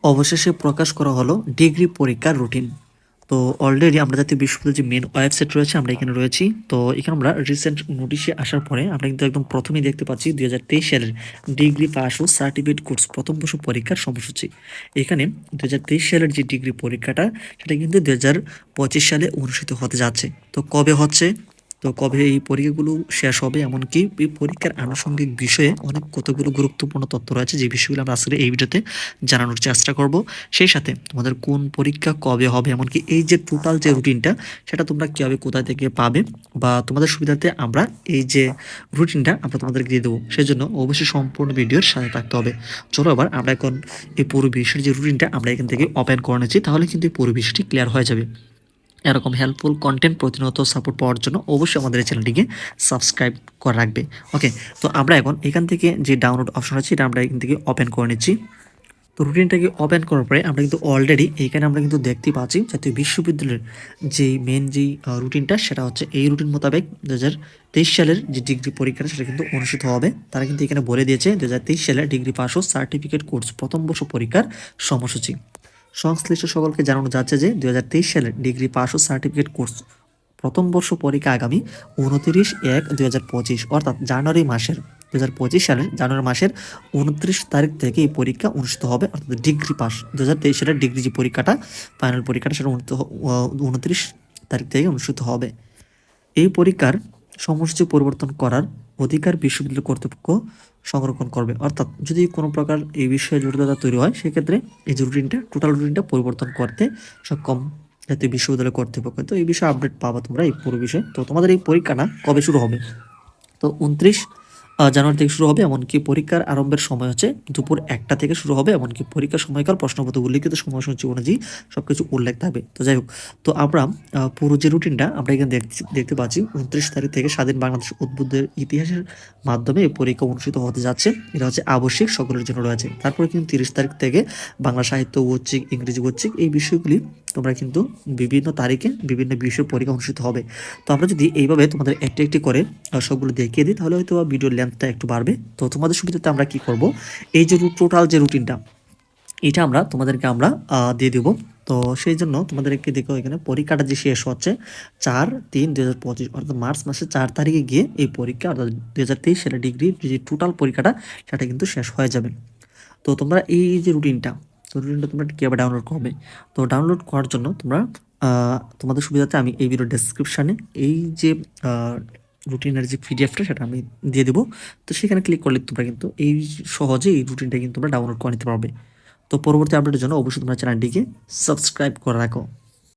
অবশেষে প্রকাশ করা হলো ডিগ্রি পরীক্ষার রুটিন। তো অলরেডি আমরা জাতীয় বিশ্ববিদ্যালয়ের যে মেন ওয়েবসাইট রয়েছে আমরা এখানে রয়েছি। তো এখানে আমরা রিসেন্ট নোটিশে আসার পরে আমরা কিন্তু একদম প্রথমেই দেখতে পাচ্ছি 2023 সালের ডিগ্রি পাস ও সার্টিফিকেট কোর্স প্রথম বর্ষ পরীক্ষার সময়সূচি। এখানে 2023 সালের যে ডিগ্রি পরীক্ষাটা সেটা কিন্তু 2025 সালে অনুষ্ঠিত হতে যাচ্ছে। তো কবে হচ্ছে, তো কবে এই পরীক্ষাগুলো শেষ হবে, এমনকি এই পরীক্ষার আনুষঙ্গিক বিষয়ে অনেক কতগুলো গুরুত্বপূর্ণ তথ্য রয়েছে যে বিষয়গুলো আমরা আজকে এই ভিডিওতে জানানোর চেষ্টা করব। সেই সাথে তোমাদের কোন পরীক্ষা কবে হবে, এমনকি এই যে টোটাল যে রুটিনটা সেটা তোমরা কীভাবে কোথায় থেকে পাবে, বা তোমাদের সুবিধাতে আমরা এই যে রুটিনটা আমরা তোমাদেরকে দিয়ে দেবো, সেই জন্য অবশ্যই সম্পূর্ণ ভিডিওর সাথে থাকতে হবে। চলো আবার আমরা এখন এই পুরো বিষয়ের যে রুটিনটা আমরা এখান থেকে ওপেন করে নিচ্ছি, তাহলে কিন্তু এই পুরো বিষয়টি ক্লিয়ার হয়ে যাবে। এরকম হেল্পফুল কন্টেন্ট প্রতিনিয়ত সাপোর্ট পাওয়ার জন্য অবশ্যই আমাদের এই চ্যানেলটিকে সাবস্ক্রাইব করে রাখবে। ওকে, তো আমরা এখন এখান থেকে যে ডাউনলোড অপশন আছে এটা আমরা এখান থেকে ওপেন করে নিচ্ছি। তো রুটিনটাকে ওপেন করার পরে আমরা কিন্তু অলরেডি এইখানে আমরা কিন্তু দেখতে পাচ্ছি জাতীয় বিশ্ববিদ্যালয়ের যেই মেন যেই রুটিনটা সেটা হচ্ছে এই রুটিন মোতাবেক 2023 সালের যে ডিগ্রি পরীক্ষাটা সেটা কিন্তু অনুষ্ঠিত হবে। তারা কিন্তু এখানে বলে দিয়েছে 2023 সালের ডিগ্রি পাস ও সার্টিফিকেট কোর্স প্রথম বর্ষ পরীক্ষার সময়সূচি। সংশ্লিষ্ট সকলকে জানানো যাচ্ছে যে 2023 সালের ডিগ্রি পাস ও সার্টিফিকেট কোর্স প্রথম বর্ষ পরীক্ষা আগামী 29/1/2025 অর্থাৎ জানুয়ারি মাসের 29 তারিখ থেকে এই পরীক্ষা অনুষ্ঠিত হবে। অর্থাৎ ডিগ্রি পাস 2023 সালের ডিগ্রি যে পরীক্ষাটা, ফাইনাল পরীক্ষাটা সেটা 29 তারিখ থেকে অনুষ্ঠিত হবে। এই পরীক্ষার সময়সূচি পরিবর্তন করার অধিকার বিশ্ববিদ্যালয় কর্তৃপক্ষ সংরক্ষণ করবে। অর্থাৎ যদি কোনো প্রকার এই বিষয়ে জটিলতা তৈরি হয়, সেক্ষেত্রে এই যে টোটাল রুটিনটা পরিবর্তন করতে সক্ষম জাতীয় বিশ্ববিদ্যালয় কর্তৃপক্ষ। তো এই বিষয়ে আপডেট পাবা তোমরা এই পুরো বিষয়ে। তো তোমাদের এই পরীক্ষাটা কবে শুরু হবে? তো 29 জানুয়ারি থেকে শুরু হবে, এমনকি পরীক্ষার আরম্ভের সময় হচ্ছে দুপুর 1টা থেকে শুরু হবে, এমনকি পরীক্ষার সময়কাল প্রশ্নপত্র উল্লিখিত সময়সূচি অনুযায়ী সবকিছু উল্লেখ থাকবে। তো যাই হোক, তো আমরা পুরো যে রুটিনটা আমরা এখানে দেখতে পাচ্ছি 29 তারিখ থেকে স্বাধীন বাংলাদেশ উদ্ভুতের ইতিহাসের মাধ্যমে এই পরীক্ষা অনুষ্ঠিত হতে যাচ্ছে। এটা হচ্ছে আবশ্যিক, সকলের জন্য রয়েছে। তারপরে কিন্তু 30 তারিখ থেকে বাংলা সাহিত্য, ঐচ্ছিক, ইংরেজি ঐচ্ছিক এই বিষয়গুলি তোমরা কিন্তু বিভিন্ন তারিখে বিভিন্ন বিষয়ের পরীক্ষা অনুষ্ঠিত হবে। তো আমরা যদি এইভাবে তোমাদের একটি একটি করে সবগুলো দেখিয়ে দিই, তাহলে হয়তো ভিডিওর লেন্থটা একটু বাড়বে। তো তোমাদের সুবিধাতে আমরা কি করব, এই যে টোটাল যে রুটিনটা এটা আমরা তোমাদেরকে আমরা দিয়ে দেবো। তো সেই জন্য তোমাদেরকে দেখো এখানে পরীক্ষাটা যে শেষ হচ্ছে 4/3/2025 অর্থাৎ মার্চ মাসের 4 তারিখে গিয়ে এই পরীক্ষা অর্থাৎ 2023 সালের ডিগ্রি যে টোটাল পরীক্ষাটা সেটা কিন্তু শেষ হয়ে যাবে। তো তোমরা এই যে রুটিনটা তোমরা কীভাবে ডাউনলোড করবে? তো ডাউনলোড করার জন্য তোমরা তোমাদের সুবিধাতে আমি এই ভিডিও ডেসক্রিপশানে এই যে রুটিনের যে পিডিএফটা সেটা আমি দিয়ে দেবো। তো সেখানে ক্লিক করলে তোমরা কিন্তু এই সহজে এই রুটিনটা কিন্তু তোমরা ডাউনলোড করে নিতে পারবে। তো পরবর্তী আপডেটের জন্য অবশ্যই তোমরা চ্যানেলটিকে সাবস্ক্রাইব করে রাখো।